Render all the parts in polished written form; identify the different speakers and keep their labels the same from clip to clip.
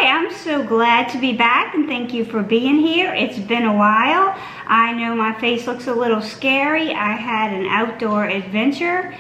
Speaker 1: Hi, I'm so glad to be back and thank you for being here. It's been a while. I know my face looks a little scary. I had an outdoor adventure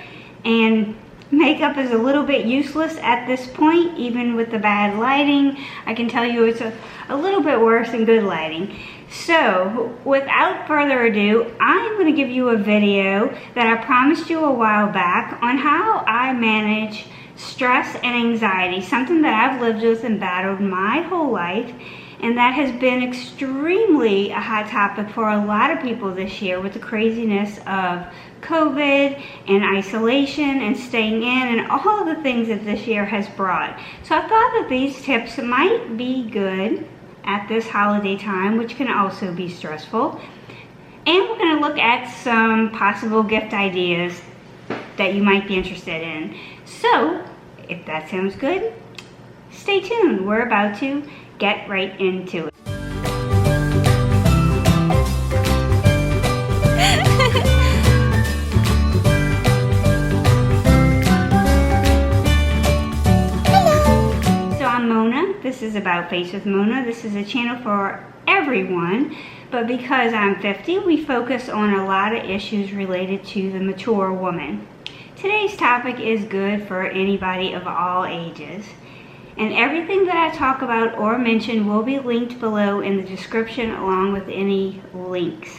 Speaker 1: and makeup is a little bit useless at this point, even with the bad lighting. I can tell you it's a little bit worse than good lighting. So without further ado, I'm going to give you a video that I promised you a while back on how I manage stress and anxiety, something that I've lived with and battled my whole life, and that has been extremely a hot topic for a lot of people this year with the craziness of COVID and isolation and staying in and all of the things that this year has brought. So I thought that these tips might be good at this holiday time, which can also be stressful. And we're going to look at some possible gift ideas that you might be interested in. So, if that sounds good, stay tuned. We're about to get right into it. So I'm Mona. This is About Face with Mona. This is a channel for everyone, but because I'm 50, we focus on a lot of issues related to the mature woman. Today's topic is good for anybody of all ages, and everything that I talk about or mention will be linked below in the description along with any links.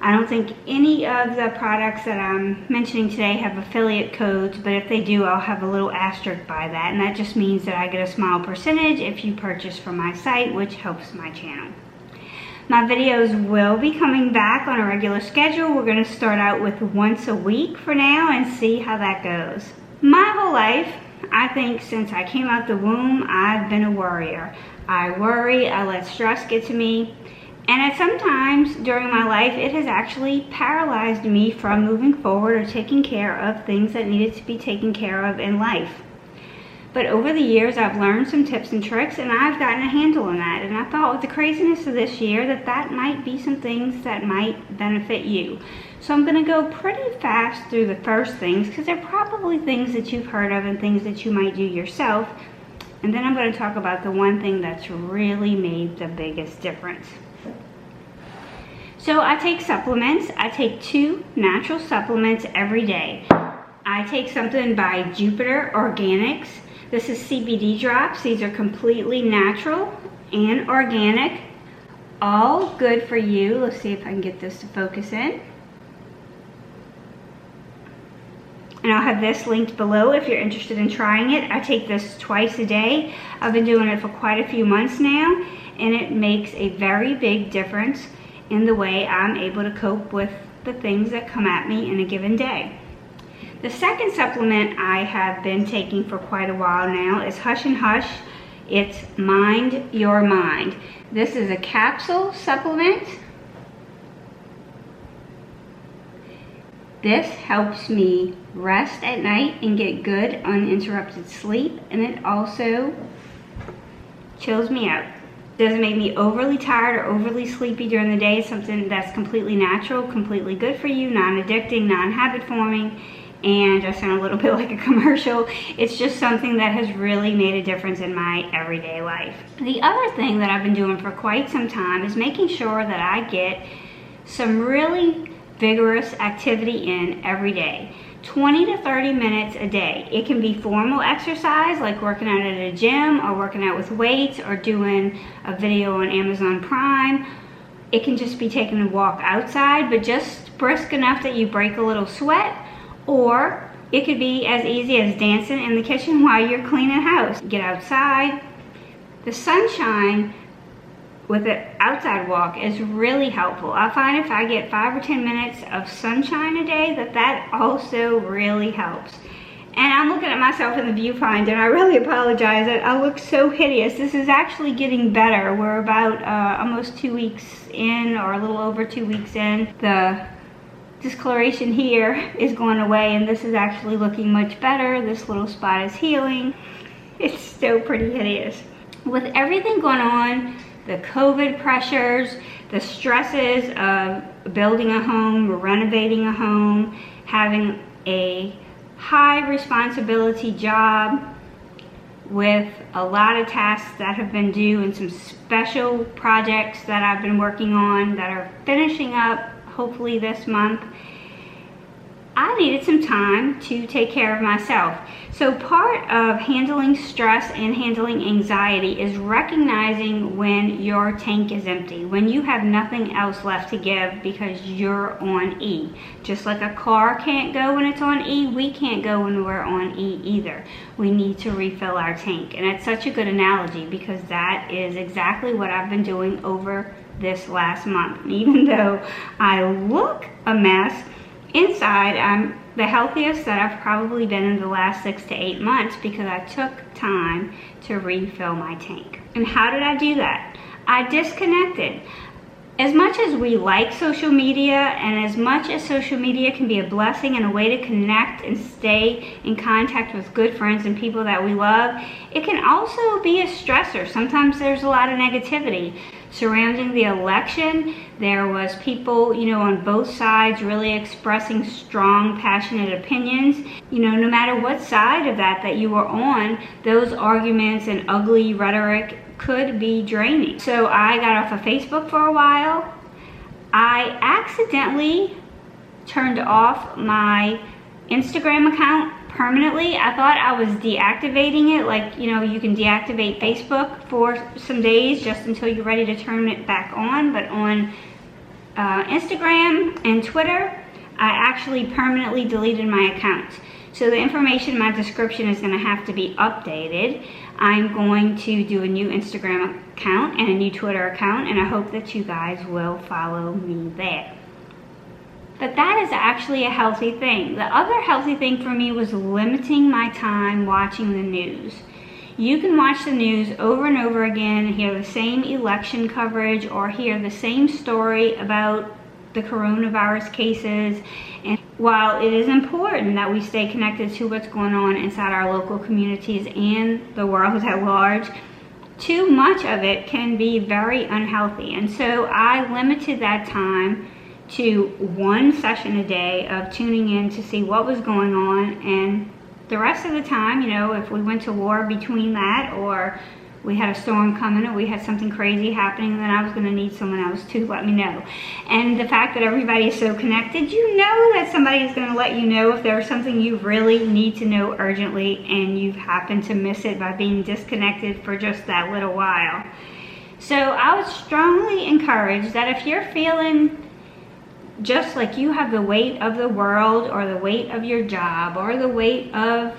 Speaker 1: I don't think any of the products that I'm mentioning today have affiliate codes, but if they do, I'll have a little asterisk by that, and that just means that I get a small percentage if you purchase from my site, which helps my channel. My videos will be coming back on a regular schedule. We're going to start out with once a week for now and see how that goes. My whole life, I think since I came out the womb, I've been a worrier. I worry, I let stress get to me, and at some times during my life, it has actually paralyzed me from moving forward or taking care of things that needed to be taken care of in life. But over the years, I've learned some tips and tricks, and I've gotten a handle on that. And I thought with the craziness of this year that might be some things that might benefit you. So I'm going to go pretty fast through the first things, because they're probably things that you've heard of and things that you might do yourself. And then I'm going to talk about the one thing that's really made the biggest difference. So I take supplements. I take 2 natural supplements every day. I take something by Jupiter Organics. This is CBD drops. These are completely natural and organic, all good for you. Let's see if I can get this to focus in. And I'll have this linked below if you're interested in trying it. I take this twice a day. I've been doing it for quite a few months now, and it makes a very big difference in the way I'm able to cope with the things that come at me in a given day. The second supplement I have been taking for quite a while now is Hush and Hush. It's Mind Your Mind. This is a capsule supplement. This helps me rest at night and get good uninterrupted sleep, and it also chills me out. Doesn't make me overly tired or overly sleepy during the day. It's something that's completely natural, completely good for you, non-addicting, non-habit forming. And I sound a little bit like a commercial. It's just something that has really made a difference in my everyday life. The other thing that I've been doing for quite some time is making sure that I get some really vigorous activity in every day. 20 to 30 minutes a day. It can be formal exercise like working out at a gym or working out with weights or doing a video on Amazon Prime. It can just be taking a walk outside, but just brisk enough that you break a little sweat. Or it could be as easy as dancing in the kitchen while you're cleaning house. Get outside. The sunshine with an outside walk is really helpful. I find if I get 5 or 10 minutes of sunshine a day, that also really helps. And I'm looking at myself in the viewfinder, and I really apologize that I look so hideous. This is actually getting better. We're about almost 2 weeks in, or a little over 2 weeks in. The discoloration here is going away, and this is actually looking much better. This little spot is healing. It's still pretty hideous. With everything going on, the COVID pressures, the stresses of building a home, renovating a home, having a high responsibility job, with a lot of tasks that have been due and some special projects that I've been working on that are finishing up hopefully this month. I needed some time to take care of myself. So part of handling stress and handling anxiety is recognizing when your tank is empty, when you have nothing else left to give because you're on E. Just like a car can't go when it's on E, we can't go when we're on E either. We need to refill our tank. And it's such a good analogy because that is exactly what I've been doing over this last month. Even though I look a mess, inside, I'm the healthiest that I've probably been in the last 6 to 8 months because I took time to refill my tank. And how did I do that? I disconnected. As much as we like social media and as much as social media can be a blessing and a way to connect and stay in contact with good friends and people that we love, it can also be a stressor. Sometimes there's a lot of negativity. Surrounding the election, there was people, on both sides really expressing strong, passionate opinions. No matter what side of that you were on, those arguments and ugly rhetoric could be draining. So I got off of Facebook for a while. I accidentally turned off my Instagram account permanently. I thought I was deactivating it, like, you can deactivate Facebook for some days just until you're ready to turn it back on. But on Instagram and Twitter, I actually permanently deleted my accounts. So the information in my description is going to have to be updated. I'm going to do a new Instagram account and a new Twitter account, and I hope that you guys will follow me there. But that is actually a healthy thing. The other healthy thing for me was limiting my time watching the news. You can watch the news over and over again, hear the same election coverage, or hear the same story about the coronavirus cases. And while it is important that we stay connected to what's going on inside our local communities and the world at large, too much of it can be very unhealthy. And so I limited that time to one session a day of tuning in to see what was going on, and the rest of the time, if we went to war between that, or we had a storm coming, or we had something crazy happening, then I was going to need someone else to let me know. And the fact that everybody is so connected, that somebody is going to let you know if there's something you really need to know urgently and you've happened to miss it by being disconnected for just that little while. So I would strongly encourage that if you're feeling just like you have the weight of the world, or the weight of your job, or the weight of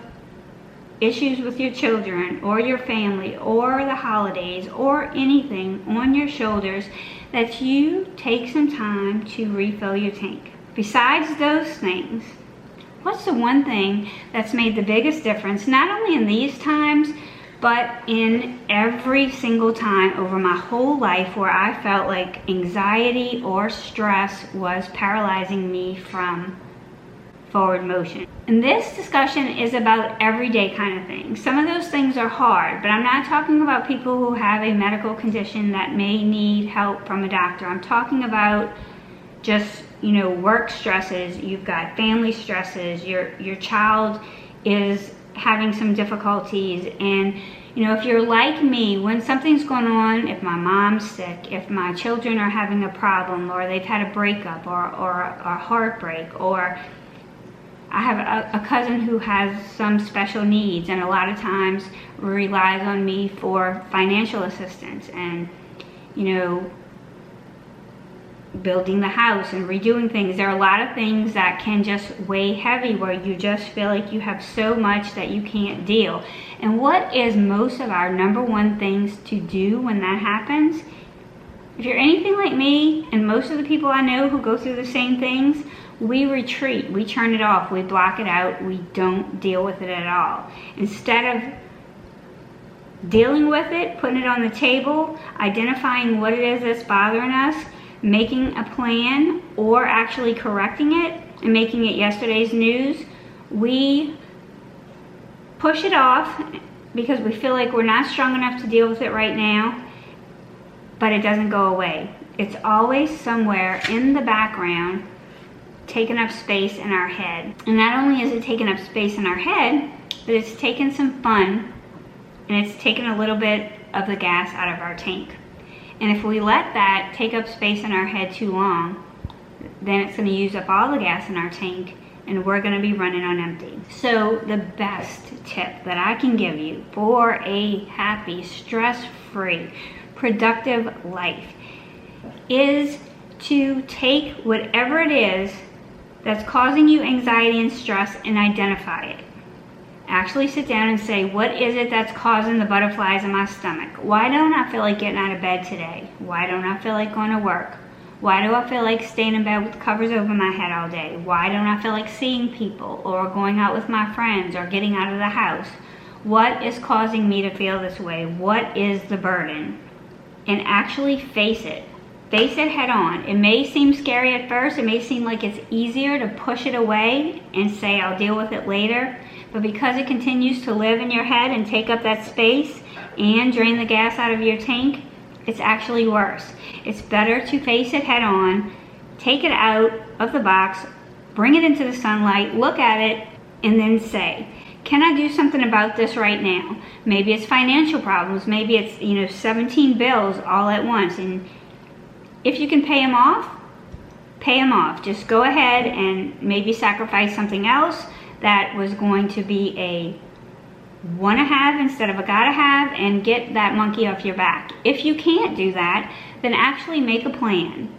Speaker 1: issues with your children or your family or the holidays or anything on your shoulders, that you take some time to refill your tank. Besides those things, what's the one thing that's made the biggest difference, not only in these times, but in every single time over my whole life where I felt like anxiety or stress was paralyzing me from forward motion? And this discussion is about everyday kind of things. Some of those things are hard, but I'm not talking about people who have a medical condition that may need help from a doctor. I'm talking about just, work stresses. You've got family stresses. Your child is having some difficulties, and if you're like me, when something's going on, if my mom's sick, if my children are having a problem, or they've had a breakup or a heartbreak, or I have a cousin who has some special needs and a lot of times relies on me for financial assistance, and building the house and redoing things. There are a lot of things that can just weigh heavy, where you just feel like you have so much that you can't deal. And what is most of our number one things to do when that happens? If you're anything like me, and most of the people I know who go through the same things, we retreat, we turn it off, we block it out, we don't deal with it at all. Instead of dealing with it, putting it on the table, identifying what it is that's bothering us, making a plan, or actually correcting it and making it yesterday's news, we push it off because we feel like we're not strong enough to deal with it right now, but it doesn't go away. It's always somewhere in the background, taking up space in our head. And not only is it taking up space in our head, but it's taking some fun and it's taken a little bit of the gas out of our tank. And if we let that take up space in our head too long, then it's going to use up all the gas in our tank, and we're going to be running on empty. So the best tip that I can give you for a happy, stress-free, productive life is to take whatever it is that's causing you anxiety and stress and identify it. Actually sit down and say, what is it that's causing the butterflies in my stomach? Why don't I feel like getting out of bed today? Why don't I feel like going to work? Why do I feel like staying in bed with the covers over my head all day? Why don't I feel like seeing people or going out with my friends or getting out of the house? What is causing me to feel this way? What is the burden? And actually face it. Face it head on. It may seem scary at first. It may seem like it's easier to push it away and say, I'll deal with it later. But because it continues to live in your head and take up that space and drain the gas out of your tank, it's actually worse. It's better to face it head on, take it out of the box, bring it into the sunlight, look at it, and then say, can I do something about this right now? Maybe it's financial problems. Maybe it's, 17 bills all at once. And if you can pay them off, pay them off. Just go ahead and maybe sacrifice something else that was going to be a wanna have instead of a gotta have, and get that monkey off your back. If you can't do that, then actually make a plan.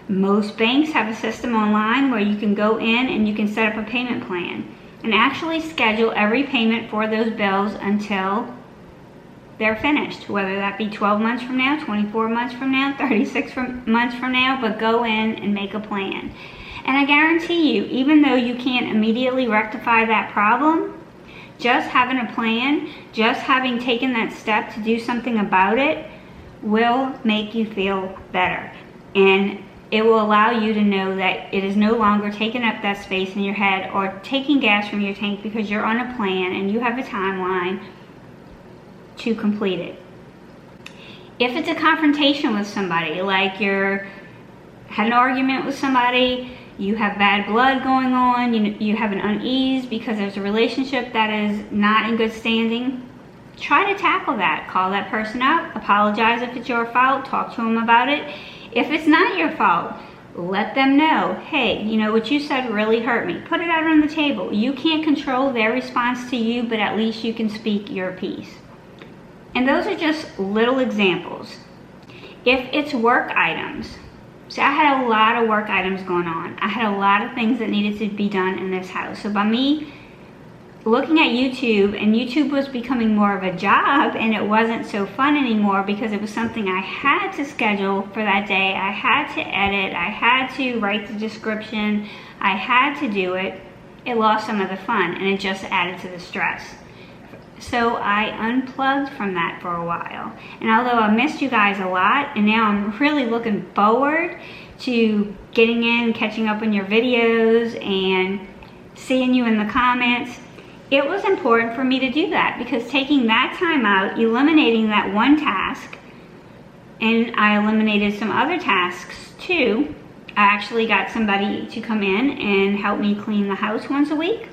Speaker 1: Most banks have a system online where you can go in and you can set up a payment plan and actually schedule every payment for those bills until they're finished, whether that be 12 months from now, 24 months from now, 36 months from now, but go in and make a plan. And I guarantee you, even though you can't immediately rectify that problem, just having a plan, just having taken that step to do something about it will make you feel better. And it will allow you to know that it is no longer taking up that space in your head or taking gas from your tank, because you're on a plan and you have a timeline to complete it. If it's a confrontation with somebody, like you're had an argument with somebody, you have bad blood going on, you have an unease because there's a relationship that is not in good standing, try to tackle that. Call that person up, apologize if it's your fault, talk to them about it. If it's not your fault, let them know, hey, what you said really hurt me. Put it out on the table. You can't control their response to you, but at least you can speak your piece. And those are just little examples. If it's work items, so I had a lot of work items going on. I had a lot of things that needed to be done in this house. So by me looking at YouTube, and YouTube was becoming more of a job, and it wasn't so fun anymore because it was something I had to schedule for that day. I had to edit, I had to write the description, I had to do it. It lost some of the fun, and it just added to the stress. So I unplugged from that for a while. And although I missed you guys a lot, and now I'm really looking forward to getting in, catching up on your videos, and seeing you in the comments, it was important for me to do that, because taking that time out, eliminating that one task, and I eliminated some other tasks too. I actually got somebody to come in and help me clean the house once a week.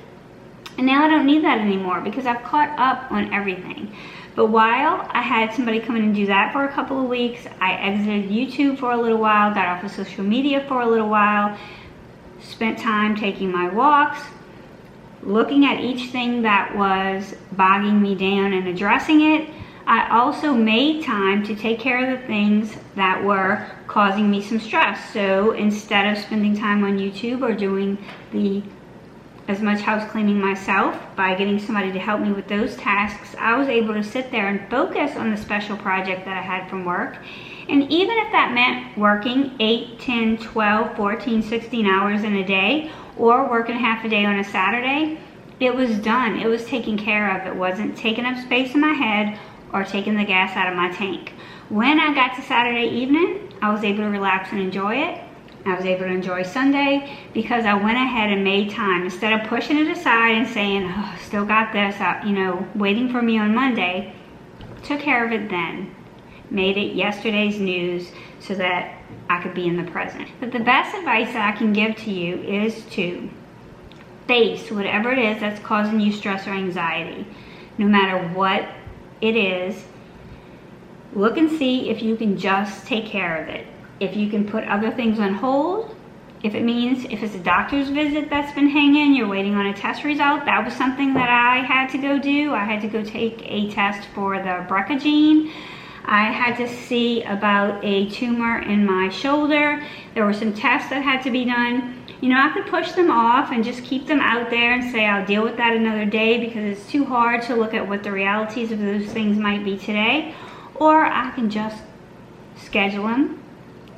Speaker 1: And now I don't need that anymore because I've caught up on everything. But while I had somebody come in and do that for a couple of weeks, I exited YouTube for a little while, got off of social media for a little while, spent time taking my walks, looking at each thing that was bogging me down and addressing it. I also made time to take care of the things that were causing me some stress. So instead of spending time on YouTube or doing as much house cleaning myself by getting somebody to help me with those tasks, I was able to sit there and focus on the special project that I had from work. And even if that meant working 8, 10, 12, 14, 16 hours in a day, or working half a day on a Saturday, it was done. It was taken care of. It wasn't taking up space in my head or taking the gas out of my tank. When I got to Saturday evening, I was able to relax and enjoy it. I was able to enjoy Sunday because I went ahead and made time. Instead of pushing it aside and saying, oh, still got this, waiting for me on Monday, took care of it then. Made it yesterday's news so that I could be in the present. But the best advice that I can give to you is to face whatever it is that's causing you stress or anxiety, no matter what it is, look and see if you can just take care of it. If you can put other things on hold, if it's a doctor's visit that's been hanging, you're waiting on a test result. That was something that I had to go do. I had to go take a test for the BRCA gene. I had to see about a tumor in my shoulder. There were some tests that had to be done. You know, I could push them off and just keep them out there and say I'll deal with that another day because it's too hard to look at what the realities of those things might be today. Or I can just schedule them,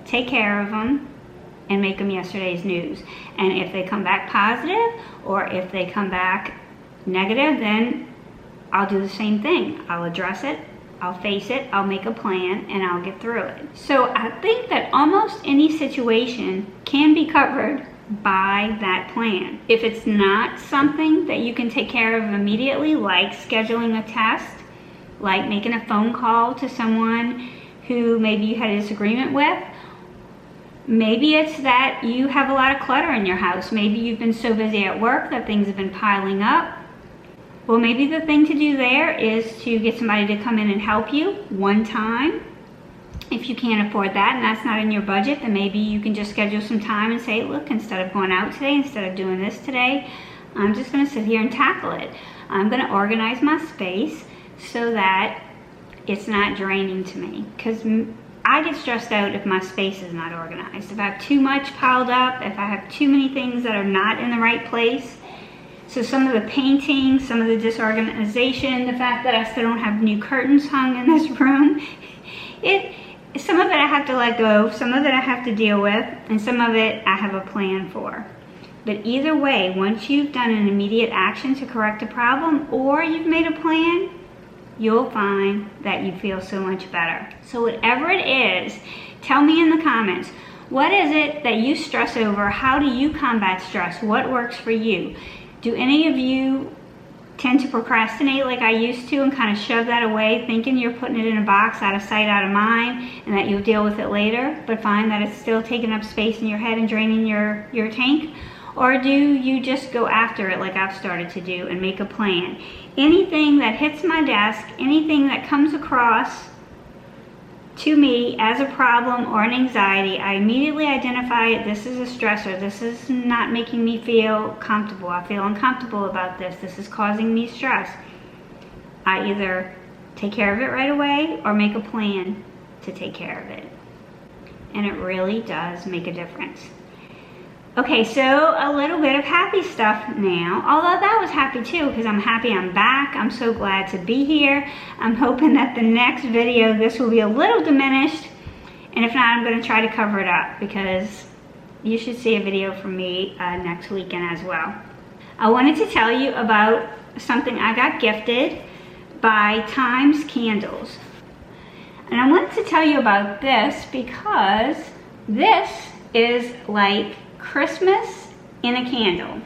Speaker 1: take care of them, and make them yesterday's news. And if they come back positive or if they come back negative, then I'll do the same thing. I'll address it, I'll face it, I'll make a plan, and I'll get through it. So I think that almost any situation can be covered by that plan. If it's not something that you can take care of immediately, like scheduling a test, like making a phone call to someone who maybe you had a disagreement with, maybe it's that you have a lot of clutter in your house. Maybe you've been so busy at work that things have been piling up. Well, maybe the thing to do there is to get somebody to come in and help you one time. If you can't afford that and that's not in your budget, then maybe you can just schedule some time and say, look, instead of going out today, instead of doing this today, I'm just gonna sit here and tackle it. I'm gonna organize my space so that it's not draining to me. Because I get stressed out if my space is not organized. If I have too much piled up, if I have too many things that are not in the right place. So some of the painting, some of the disorganization, the fact that I still don't have new curtains hung in this room, some of it I have to let go, some of it I have to deal with, and some of it I have a plan for. But either way, once you've done an immediate action to correct a problem or you've made a plan, you'll find that you feel so much better. So whatever it is, tell me in the comments, what is it that you stress over? How do you combat stress? What works for you? Do any of you tend to procrastinate like I used to and kind of shove that away, thinking you're putting it in a box, out of sight, out of mind, and that you'll deal with it later, but find that it's still taking up space in your head and draining your tank? Or do you just go after it like I've started to do and make a plan? Anything that hits my desk, anything that comes across to me as a problem or an anxiety, I immediately identify it. This is a stressor. This is not making me feel comfortable. I feel uncomfortable about this. This is causing me stress. I either take care of it right away or make a plan to take care of it. And it really does make a difference. Okay, so a little bit of happy stuff now, although that was happy too because I'm happy I'm back. I'm so glad to be here. I'm hoping that the next video, this will be a little diminished, and if not, I'm going to try to cover it up because you should see a video from me next weekend as well. I wanted to tell you about something I got gifted by Thymes candles. And I wanted to tell you about this because this is like Christmas in a candle.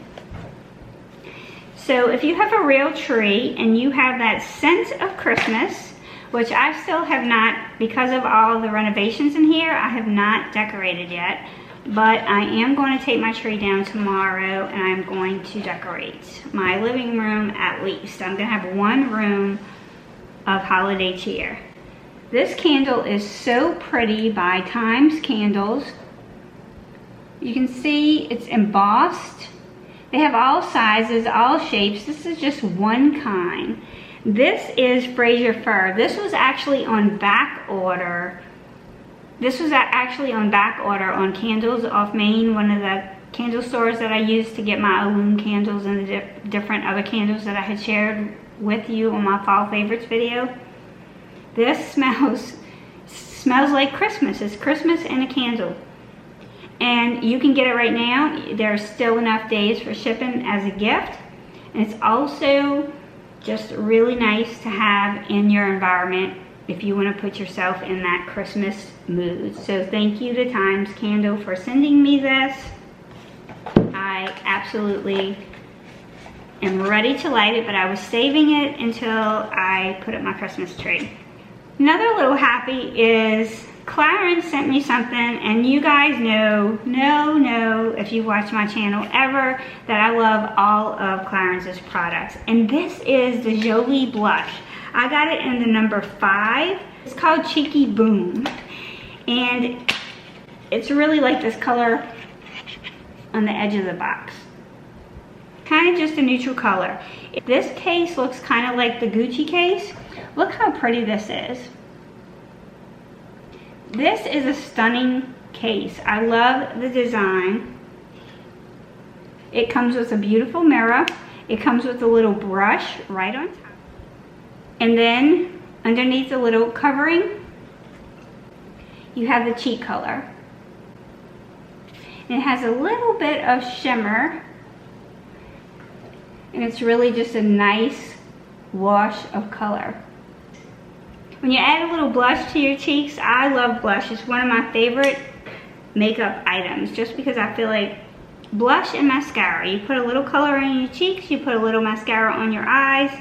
Speaker 1: So if you have a real tree and you have that sense of Christmas, which I still have not, because of all the renovations in here, I have not decorated yet, but I am going to take my tree down tomorrow and I'm going to decorate my living room at least. I'm going to have one room of holiday cheer. This candle is so pretty by Thymes Candles. You can see it's embossed. They have all sizes, all shapes. This is just one kind. This is Frasier fir. This was actually on back order. This was actually on back order on Candles Off Main, one of the candle stores that I used to get my Allure candles and the different other candles that I had shared with you on my fall favorites video. This smells like Christmas. It's Christmas in a candle. And you can get it right now. There's still enough days for shipping as a gift. And it's also just really nice to have in your environment if you want to put yourself in that Christmas mood. So thank you to Thymes Candle for sending me this. I absolutely am ready to light it, but I was saving it until I put up my Christmas tree. Another little happy is Clarins sent me something, and you guys know, if you've watched my channel ever, that I love all of Clarins' products. And this is the Joli blush. I got it in the number 5. It's called Cheeky Boom. And it's really like this color on the edge of the box. Kind of just a neutral color. This case looks kind of like the Gucci case. Look how pretty this is. This is a stunning case. I love the design. It comes with a beautiful mirror. It comes with a little brush right on top. And then underneath the little covering, you have the cheek color. And it has a little bit of shimmer. And it's really just a nice wash of color. When you add a little blush to your cheeks, I love blush. It's one of my favorite makeup items just because I feel like blush and mascara. You put a little color in your cheeks, you put a little mascara on your eyes,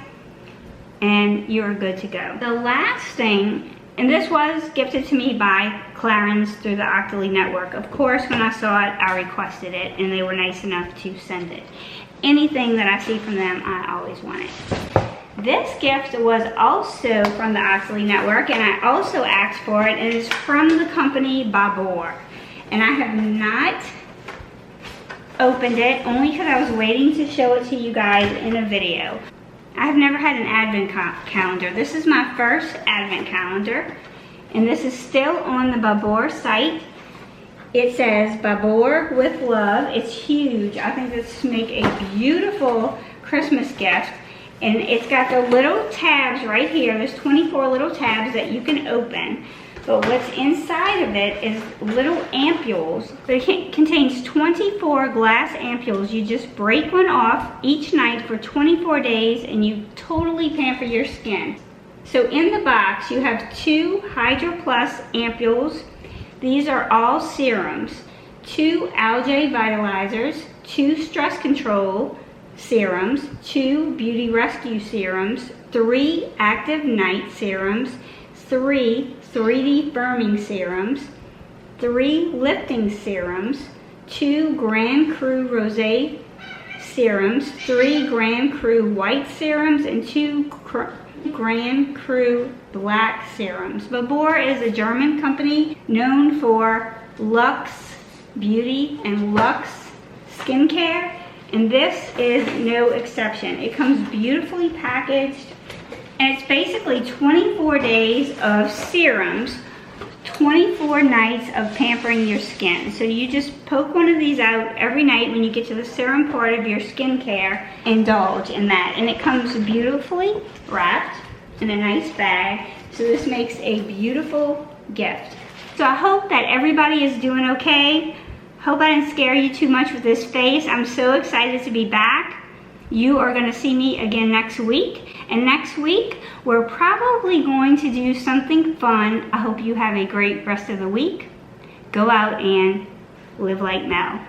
Speaker 1: and you're good to go. The last thing, and this was gifted to me by Clarins through the Octoly network. Of course, when I saw it, I requested it, and they were nice enough to send it. Anything that I see from them, I always want it. This gift was also from the Octoly network, and I also asked for it, and it's from the company Babor. And I have not opened it, only because I was waiting to show it to you guys in a video. I've never had an advent calendar. This is my first advent calendar, and this is still on the Babor site. It says Babor with love. It's huge. I think this would make a beautiful Christmas gift. And it's got the little tabs right here. There's 24 little tabs that you can open. But what's inside of it is little ampules. It contains 24 glass ampules. You just break one off each night for 24 days and you totally pamper your skin. So in the box you have 2 Hydra Plus ampules. These are all serums. 2 algae vitalizers, 2 stress control serums, 2 beauty rescue serums, 3 active night serums, 3 3D firming serums, 3 lifting serums, 2 Grand Cru Rosé serums, 3 Grand Cru white serums, and 2 Grand Cru black serums. Babor is a German company known for luxe beauty and luxe skincare, and this is no exception. It comes beautifully packaged, and it's basically 24 days of serums, 24 nights of pampering your skin. So you just poke one of these out every night when you get to the serum part of your skincare. Indulge in that. And it comes beautifully wrapped in a nice bag. So this makes a beautiful gift. So I hope that everybody is doing okay. Hope I didn't scare you too much with this face. I'm so excited to be back. You are going to see me again next week. And next week, we're probably going to do something fun. I hope you have a great rest of the week. Go out and live like Mel.